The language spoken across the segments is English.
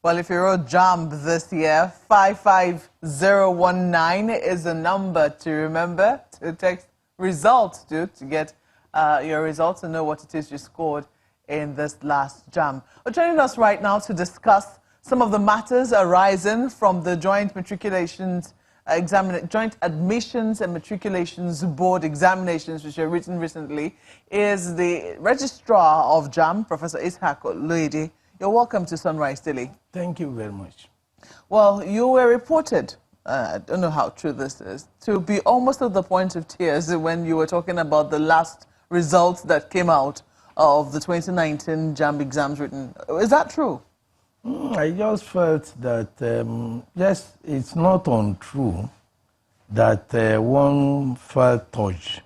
Well, if you wrote JAMB this year, 55019 is the number to remember to text results to get your results and know what it is you scored in this last JAMB. Well, joining us right now to discuss some of the matters arising from the joint matriculations joint admissions and matriculations board examinations which were written recently is the registrar of JAMB, Professor Oloyede. You're welcome to Sunrise Daily. Thank you very much. Well, you were reported, I don't know how true this is, to be almost at the point of tears when you were talking about the last results that came out of the 2019 JAMB exams written. Is that true? I just felt that, yes, it's not untrue that one felt touched,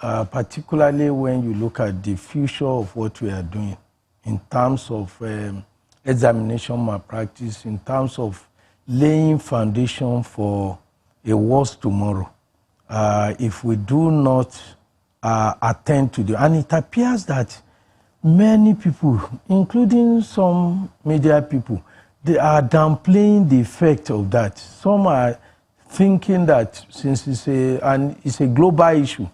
particularly when you look at the future of what we are doing in terms of examination malpractice, in terms of laying foundation for a worse tomorrow. If we do not attend to and it appears that many people, including some media people, they are downplaying the effect of that. Some are thinking that since it's a global issue,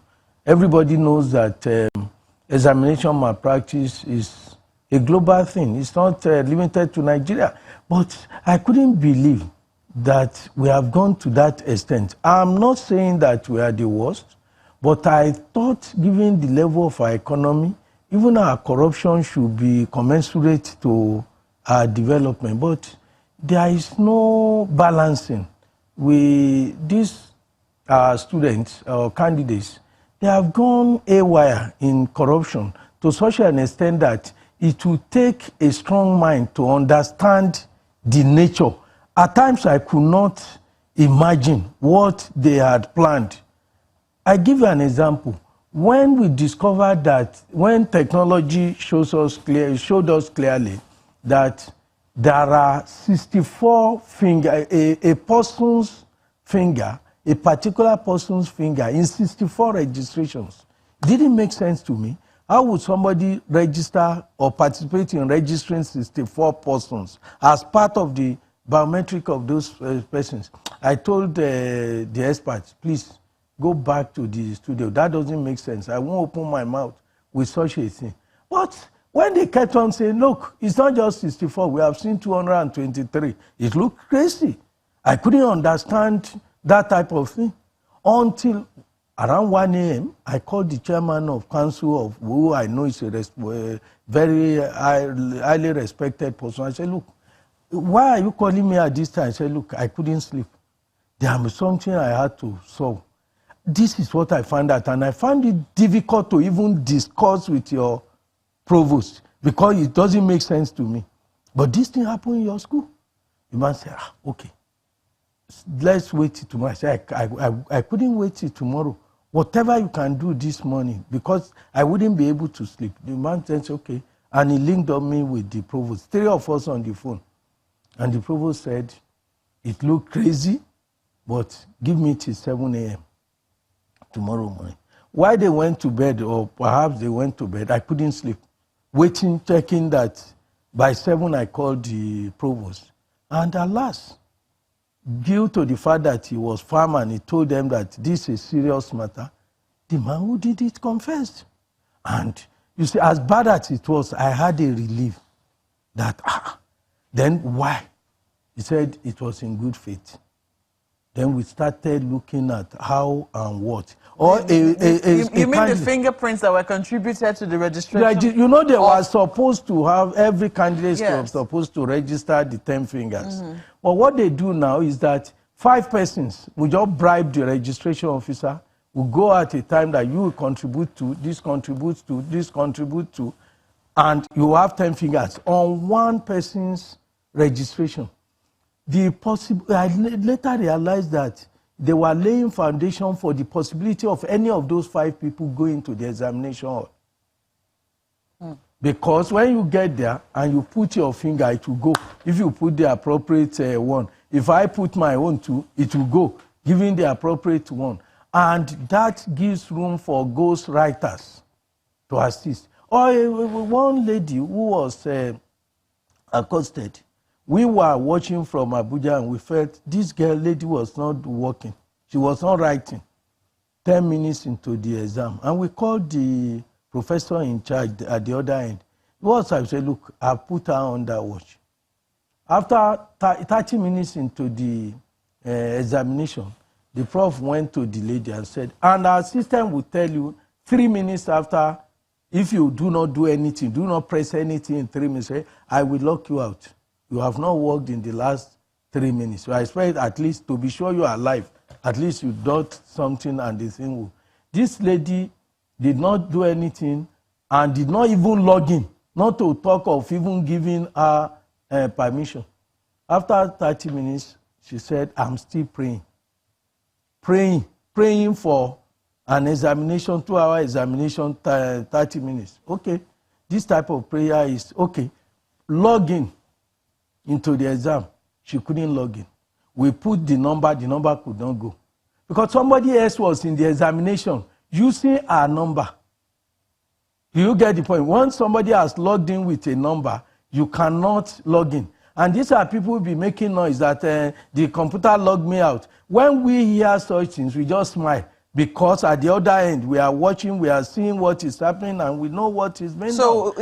everybody knows that examination malpractice is a global thing. It's not limited to Nigeria. But I couldn't believe that we have gone to that extent. I'm not saying that we are the worst, but I thought given the level of our economy, even our corruption should be commensurate to our development. But there is no balancing. These students or candidates, they have gone haywire in corruption to such an extent that it will take a strong mind to understand the nature. At times, I could not imagine what they had planned. I give you an example. When we discovered that, when technology showed us clearly that there are 64 fingers, a person's finger, a particular person's finger in 64 registrations, didn't make sense to me. How would somebody register or participate in registering 64 persons as part of the biometric of those persons? I told the experts, please go back to the studio. That doesn't make sense. I won't open my mouth with such a thing. But when they kept on saying, look, it's not just 64, we have seen 223, it looked crazy. I couldn't understand that type of thing until around 1 a.m., I called the chairman of council of who I know is a very highly respected person. I said, look, why are you calling me at this time? I said, look, I couldn't sleep. There was something I had to solve. This is what I found out, and I found it difficult to even discuss with your provost because it doesn't make sense to me. But this thing happened in your school. The man said, okay, let's wait till tomorrow. I said, I couldn't wait till tomorrow. Whatever you can do this morning, because I wouldn't be able to sleep. The man said, okay. And he linked up me with the provost, 3 of us on the phone. And the provost said, it looked crazy, but give me till 7 a.m. tomorrow morning. Why they went to bed, or perhaps they went to bed, I couldn't sleep. Waiting, checking that by 7 I called the provost. And alas, due to the fact that he was firm and he told them that this is a serious matter, the man who did it confessed. And you see, as bad as it was, I had a relief that, then why? He said it was in good faith. Then we started looking at how and what. Or you mean the fingerprints that were contributed to the registration? You know, they were supposed to have, every candidate was supposed to register the 10 fingers. Mm-hmm. But what they do now is that 5 persons will just bribe the registration officer, will go at a time that you will contribute to, this contributes to, this contributes to, and you have 10 fingers on one person's registration. I later realized that they were laying foundation for the possibility of any of those 5 people going to the examination hall. Because when you get there and you put your finger, it will go. If you put the appropriate one, if I put my own too, it will go, giving the appropriate one. And that gives room for ghost writers to assist. Or one lady who was accosted We were watching from Abuja and we felt this lady was not working. She was not writing. 10 minutes into the exam. And we called the professor in charge at the other end. Once I said, look, I put her under watch. After 30 minutes into the examination, the prof went to the lady and said, and our system will tell you 3 minutes after, if you do not do anything, do not press anything in 3 minutes, I will lock you out. You have not worked in the last 3 minutes. So I expect at least to be sure you are alive. At least you did something and the thing will. This lady did not do anything and did not even log in, not to talk of even giving her permission. After 30 minutes, she said, I'm still praying. Praying for an examination, 2-hour examination, 30 minutes. Okay, this type of prayer is okay. Log in into the exam. She couldn't log in. We put the number could not go. Because somebody else was in the examination using our number. Do you get the point? Once somebody has logged in with a number, you cannot log in. And these are people who be making noise that the computer logged me out. When we hear such things, we just smile. Because at the other end, we are watching, we are seeing what is happening, and we know what is being done. So,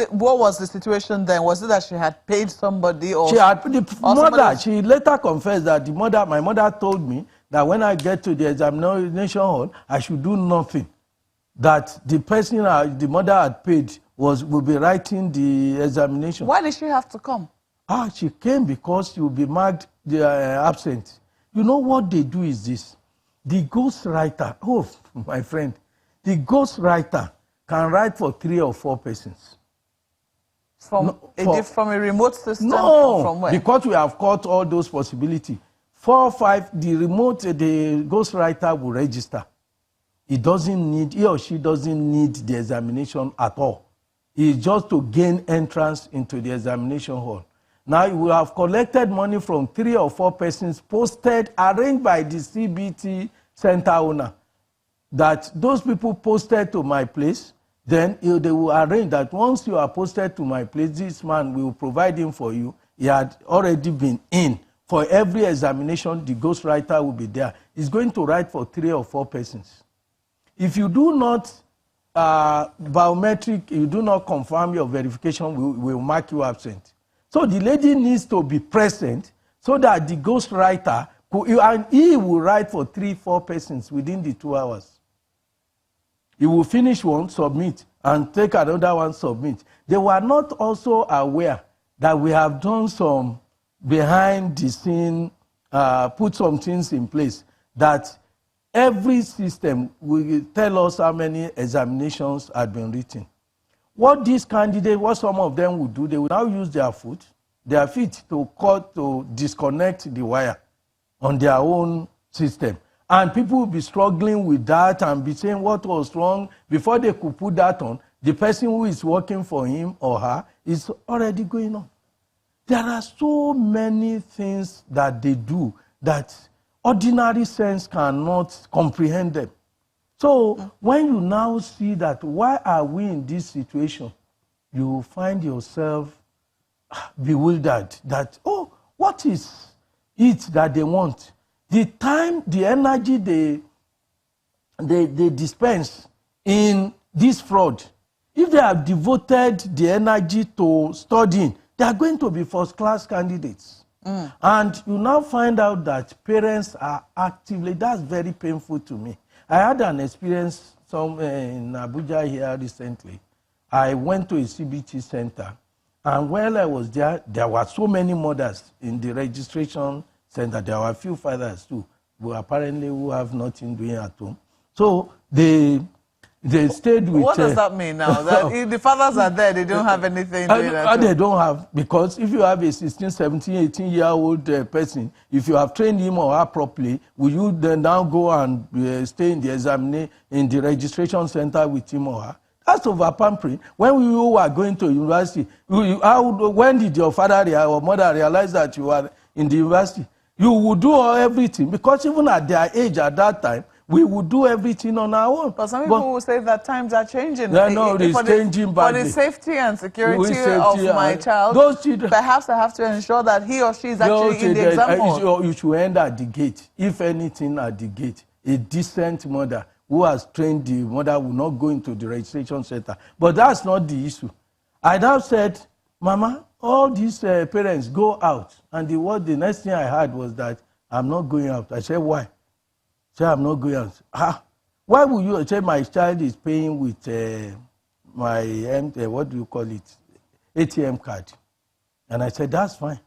what was the situation then? Was it that she had paid somebody, or she had the mother? She later confessed that my mother told me that when I get to the examination hall, I should do nothing. That the person the mother had paid will be writing the examination. Why did she have to come? She came because she will be marked absent. You know what they do is this. The ghostwriter, my friend, the ghostwriter can write for 3 or 4 persons. From a remote system? No, from where? Because we have caught all those possibilities. 4 or 5, the ghostwriter will register. He or she doesn't need the examination at all. It's just to gain entrance into the examination hall. Now, we have collected money from 3 or 4 persons posted, arranged by the CBT center owner. That those people posted to my place, then they will arrange that once you are posted to my place, this man will provide him for you. He had already been in. For every examination, the ghostwriter will be there. He's going to write for 3 or 4 persons. If you do not biometric, you do not confirm your verification, we will mark you absent. So the lady needs to be present so that the ghostwriter, and he will write for 3 or 4 persons within the 2 hours. He will finish one, submit, and take another one, submit. They were not also aware that we have done some behind the scene, put some things in place, that every system will tell us how many examinations had been written. What these candidates, what some of them would do, they will now use their feet to disconnect the wire on their own system. And people will be struggling with that and be saying what was wrong. Before they could put that on, the person who is working for him or her is already going on. There are so many things that they do that ordinary sense cannot comprehend them. So when you now see that, why are we in this situation, you find yourself bewildered that, what is it that they want? The time, the energy they dispense in this fraud, if they have devoted the energy to studying, they are going to be first-class candidates. And you now find out that parents are actively, that's very painful to me. I had an experience in Abuja here recently. I went to a CBT center, and while I was there, there were so many mothers in the registration center. There were a few fathers too, who apparently who have nothing doing at home. So they stayed with... What does that mean now? That if the fathers are there, they don't have anything doing at home? They don't have, because if you have a 16, 17, 18-year-old person, if you have trained him or her properly, will you then now go and stay in the examination, in the registration center with him or her? That's over-pampering. When you were going to university, when did your father or mother realize that you are in the university? You would do everything, because even at their age at that time, we will do everything on our own. But some people will say that times are changing. Yeah, no, it's changing badly. For the safety and security of my child, those children, perhaps I have to ensure that he or she is actually in the exam hall. You should end at the gate. If anything, at the gate. A decent mother who has trained the mother will not go into the registration center. But that's not the issue. I now said, Mama, all these parents go out. And the next thing I heard was that I'm not going out. I said, why? Say, I'm not going out. Why would you say my child is paying with my, what do you call it, ATM card? And I said, that's fine.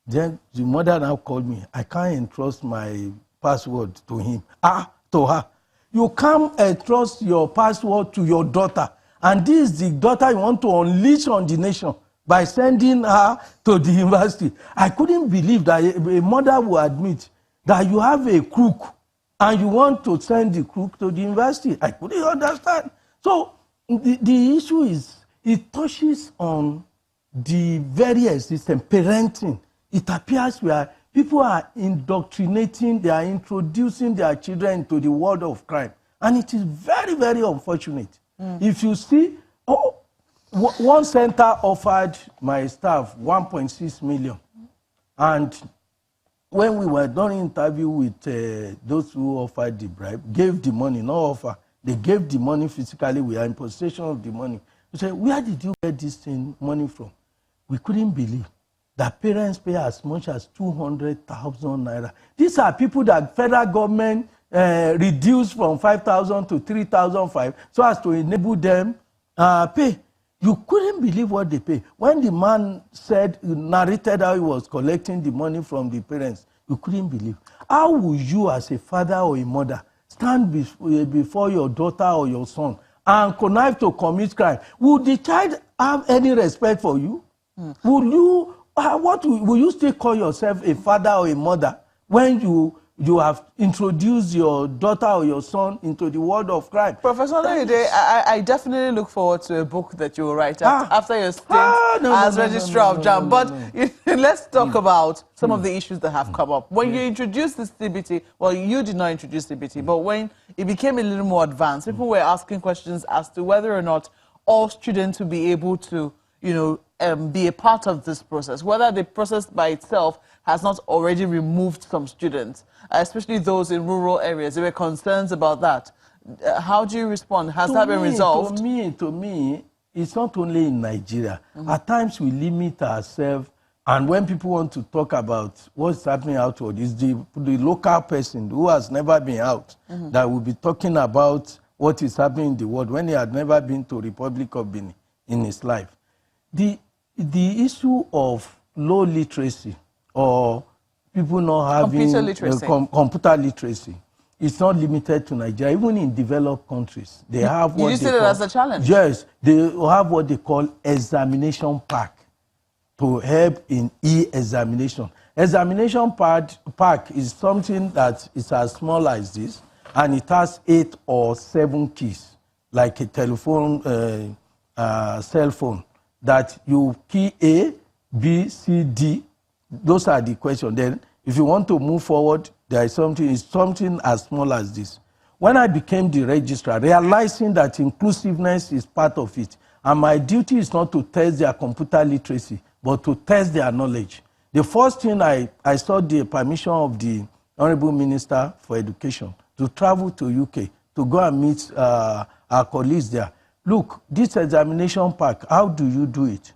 Then the mother now called me. I can't entrust my password to him. To her. You can't entrust your password to your daughter. And this is the daughter you want to unleash on the nation by sending her to the university. I couldn't believe that a mother would admit that you have a crook and you want to send the crook to the university. I couldn't understand. So the issue is, it touches on the very existence, parenting. It appears where people are indoctrinating, they are introducing their children into the world of crime. And it is very, very unfortunate. If you see, one center offered my staff 1.6 million. And when we were done interview with those who offered the bribe, gave the money, no offer. They gave the money physically. We are in possession of the money. We said, where did you get this money from? We couldn't believe that parents pay as much as 200,000 naira. These are people that federal government reduced from 5,000 to 3,500 so as to enable them pay. You couldn't believe what they pay. When the man narrated how he was collecting the money from the parents, you couldn't believe. How would you as a father or a mother stand before your daughter or your son and connive to commit crime? Would the child have any respect for you? Will you still call yourself a father or a mother when you have introduced your daughter or your son into the world of crime? Professor Oloyede, I definitely look forward to a book that you will write after your stint as Registrar of JAMB. But let's talk about some of the issues that have come up. When you introduced this CBT, well, you did not introduce CBT, but when it became a little more advanced, people were asking questions as to whether or not all students will be able to, be a part of this process, whether the process by itself has not already removed some students, especially those in rural areas. There were concerns about that. How do you respond? Has that been resolved? To me, it's not only in Nigeria. At times we limit ourselves, and when people want to talk about what's happening outward, it's the local person who has never been out that will be talking about what is happening in the world when he had never been to Republic of Benin in his life. The issue of low literacy or people not having computer literacy, it's not limited to Nigeria. Even in developed countries, they have what you see that as a challenge? Yes, they have what they call examination pack to help in e-examination. Examination pack is something that is as small as this, and it has 8 or 7 keys, like a telephone, cell phone, that you key A, B, C, D. Those are the questions. Then, if you want to move forward, there is something as small as this. When I became the registrar, realizing that inclusiveness is part of it, and my duty is not to test their computer literacy, but to test their knowledge. The first thing I sought the permission of the Honorable Minister for Education to travel to UK, to go and meet our colleagues there. Look, this examination pack, how do you do it?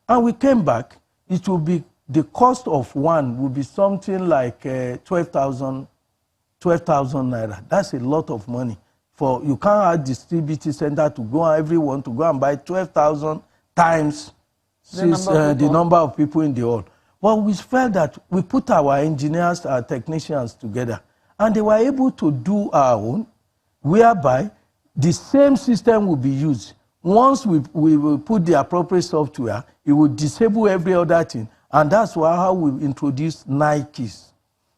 And we came back. It will be, the cost of one will be something like 12,000 naira. That's a lot of money. You can't have the CBT center to go and everyone to go and buy 12,000 times the number of people in the hall. But we felt that we put our engineers, our technicians together, and they were able to do our own, whereby the same system will be used. Once we will put the appropriate software, it will disable every other thing. And that's how we introduce Nikes.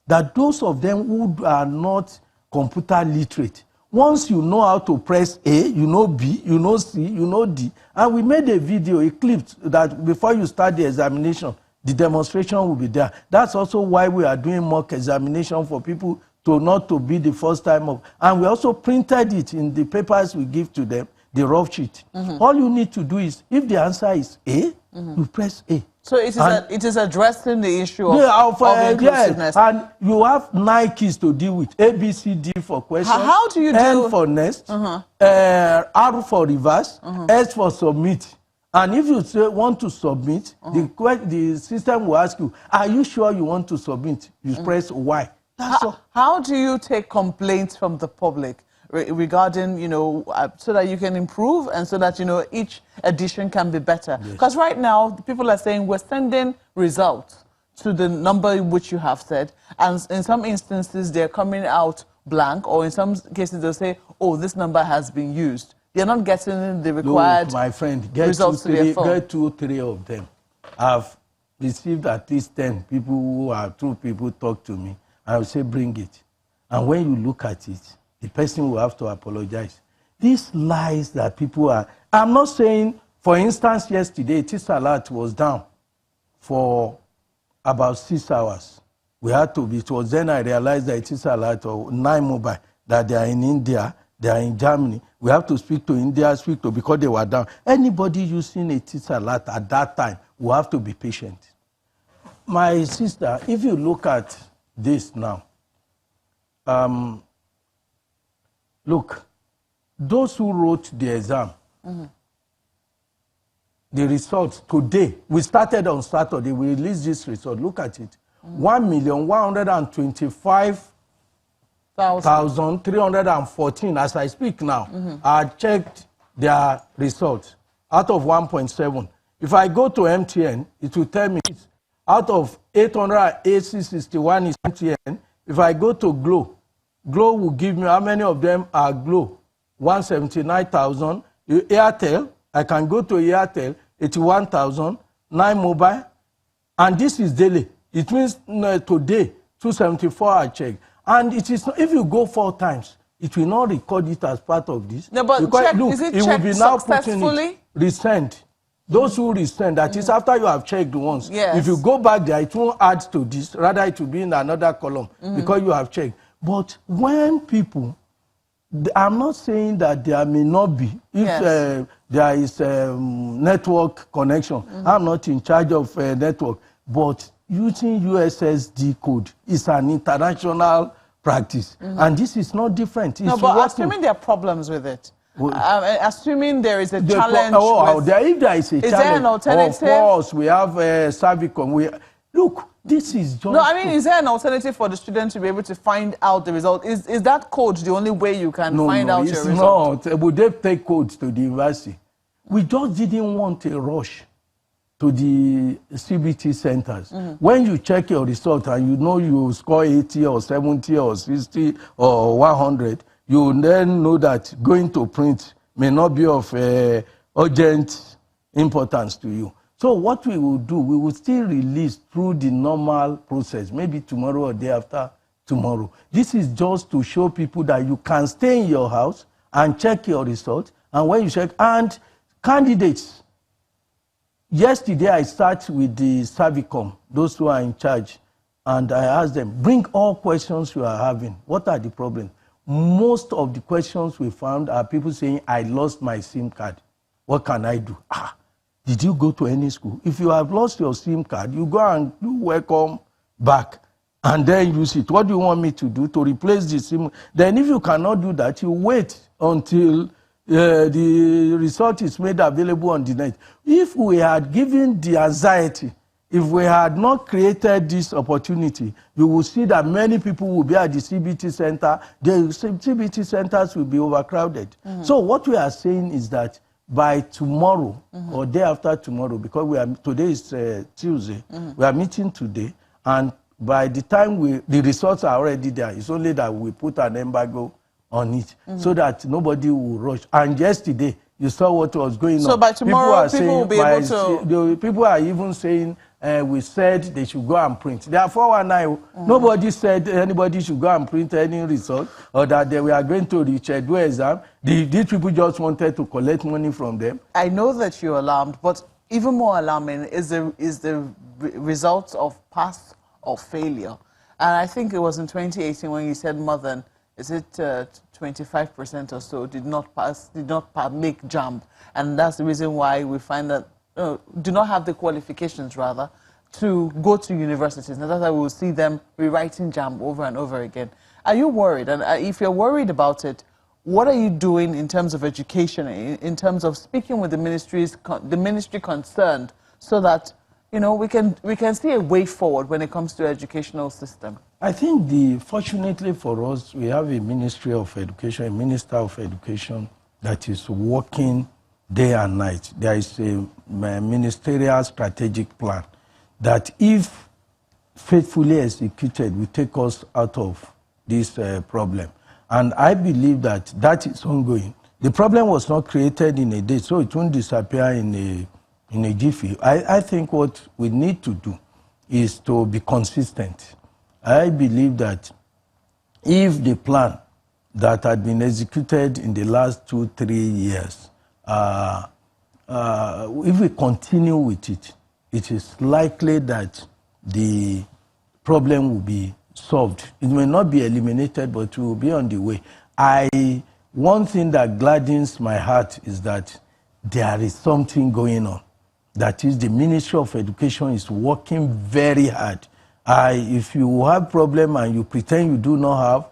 That those of them who are not computer literate, once you know how to press A, you know B, you know C, you know D. And we made a video, a clip, that before you start the examination, the demonstration will be there. That's also why we are doing mock examination for people not to be the first time of. And we also printed it in the papers we give to them, the rough sheet. All you need to do is, if the answer is A, you press A. So it is addressing the issue of inclusiveness. Yes, and you have 9 keys to deal with. A, B, C, D for question. How do you N for next. R for reverse. S for submit. And if you want to submit, the system will ask you, are you sure you want to submit? You press Y. That's all. How do you take complaints from the public regarding, so that you can improve and so that, each edition can be better? Because right now, people are saying we're sending results to the number which you have said, and in some instances, they're coming out blank, or in some cases, they'll say, oh, this number has been used. They're not getting the required my friend, results to their phone. Get 2 or 3 of them. I've received at least 10 people who are true people talk to me. I will say, bring it. And when you look at it, the person will have to apologize. These lies that people are... I'm not saying, for instance, yesterday, Tisa alert was down for about 6 hours. We had to be... It was then I realized that Tisa alert or 9 mobile, that they are in India, they are in Germany. We have to speak to India, because they were down. Anybody using a Tisa alert at that time will have to be patient. My sister, if you look at this now, look, those who wrote the exam, the results today, we started on Saturday, we released this result. Look at it. 1,125,314 as I speak now. I checked their results out of 1.7. If I go to MTN, it will tell me out of 861 is MTN. If I go to Glo will give me how many of them are Glo. 179,000. Airtel, I can go to Airtel, 81,000. 9 mobile. And this is daily. It means today, 274 I check. And it is, if you go 4 times, it will not record it as part of this. No, but because, check, look, is it will be now successfully? Putting it, resend. Those who resend, that is after you have checked once. Yes. If you go back there, it won't add to this. Rather, it will be in another column because you have checked. But when people, I'm not saying that there may not be, if there is network connection. I'm not in charge of network. But using USSD code is an international practice. And this is not different. It's no, but working. assuming there are problems with it, assuming there is a challenge. If there is a challenge, there an alternative? Of course, we have Savicom. Look, this is just... No, I mean, is there an alternative for the student to be able to find out the result? Is that code the only way you can find out your result? No, would they take codes to the university? We just didn't want a rush to the CBT centers. When you check your result and you know you score 80 or 70 or 60 or 100, you then know that going to print may not be of urgent importance to you. So what we will do, we will still release through the normal process, maybe tomorrow or day after tomorrow. This is just to show people that you can stay in your house and check your result. And when you check, and candidates, yesterday I started with the Savicom, those who are in charge, and I asked them, bring all questions you are having. What are the problems? Most of the questions we found are people saying, I lost my SIM card. What can I do? Did you go to any school? If you have lost your SIM card, you go and do welcome back and then use it. What do you want me to do to replace the SIM? Then if you cannot do that, you wait until the result is made available on the net. If we had given the anxiety, if we had not created this opportunity, you will see that many people will be at the CBT center. The CBT centers will be overcrowded. So what we are saying is that by tomorrow or day after tomorrow, because today is Tuesday, we are meeting today, and by the time the results are already there, it's only that we put an embargo on it so that nobody will rush. And yesterday, you saw what was going on. So by tomorrow, people will be able to... People are even saying, we said they should go and print. There are 419. Nobody said anybody should go and print any result or that they were going to reschedule exam. These people just wanted to collect money from them. I know that you're alarmed, but even more alarming is the results of pass or failure. And I think it was in 2018 when you said more than, is it 25% or so did not make JAMB. And that's the reason why we find that, do not have the qualifications, rather, to go to universities. And that's why we will see them rewriting JAMB over and over again. Are you worried? And if you're worried about it, what are you doing in terms of education, in terms of speaking with the ministry concerned, so that we can see a way forward when it comes to educational system? I think fortunately for us, we have a Ministry of Education, a Minister of Education that is working day and night. There is a ministerial strategic plan that, if faithfully executed, will take us out of this problem. And I believe that is ongoing. The problem was not created in a day, so it won't disappear in a jiffy. I think what we need to do is to be consistent. I believe that if the plan that had been executed in the last 2-3 years, if we continue with it, it is likely that the problem will be solved. It may not be eliminated, but it will be on the way. One thing that gladdens my heart is that there is something going on. That is, the Ministry of Education is working very hard. If you have problem and you pretend you do not have,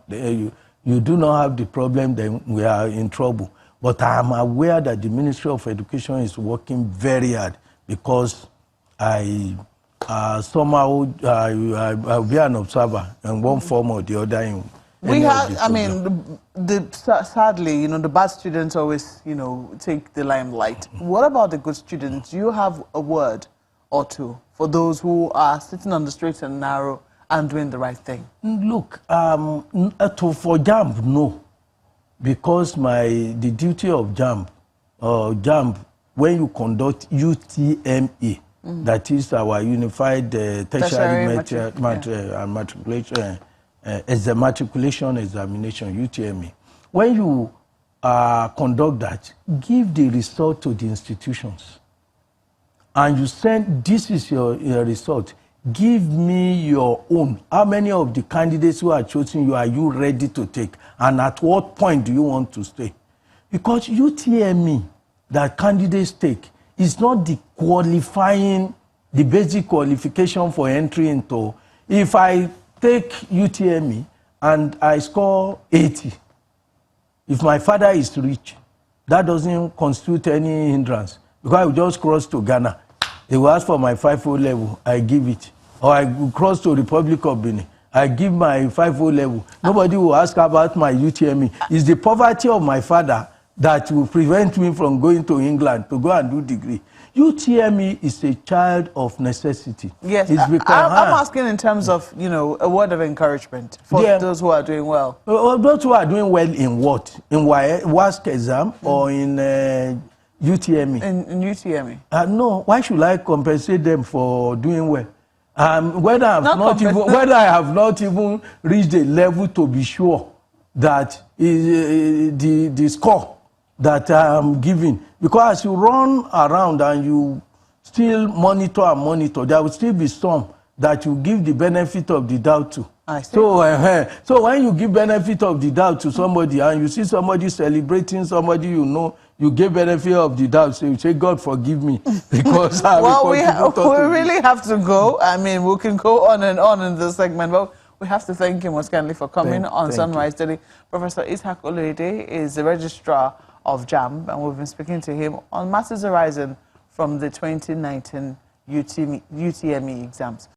you do not have the problem, then we are in trouble. But I am aware that the Ministry of Education is working very hard, because somehow I'll be an observer in one form or the other. We have, sadly, the bad students always, take the limelight. What about the good students? Do you have a word or two for those who are sitting on the straight and narrow and doing the right thing? Look, for JAMB, no. Because the duty of JAMB, when you conduct UTME, that is our Unified Tertiary Matriculation Examination, UTME. When you conduct that, give the result to the institutions. And you send, this is your result. Give me your own. How many of the candidates who are chosen you are you ready to take? And at what point do you want to stay? Because UTME that candidates take is not the basic qualification for entry into. If I take UTME and I score 80, if my father is rich, that doesn't constitute any hindrance. Because I will just cross to Ghana. They will ask for my 5.0 level, I give it. Or I will cross to Republic of Benin, I give my 5.0 level. Nobody will ask about my UTME. It's the poverty of my father that will prevent me from going to England to go and do degree. UTME is a child of necessity. Yes, I'm asking in terms of, a word of encouragement for those who are doing well. Those who are doing well in what? In WASC exam or in UTME? In UTME. No, why should I compensate them for doing well? Whether I have not even reached a level to be sure that the score that I am giving. Because as you run around and you still monitor, there will still be some that you give the benefit of the doubt to. I see. So when you give benefit of the doubt to somebody and you see somebody celebrating somebody you give benefit of the doubt, so you say, God forgive me, because we really have to go. We can go on and on in this segment, but we have to thank you most kindly for coming on Sunrise Daily. Professor Ishaq Oloyede is the registrar of JAMB, and we've been speaking to him on matters arising from the 2019 UTME exams.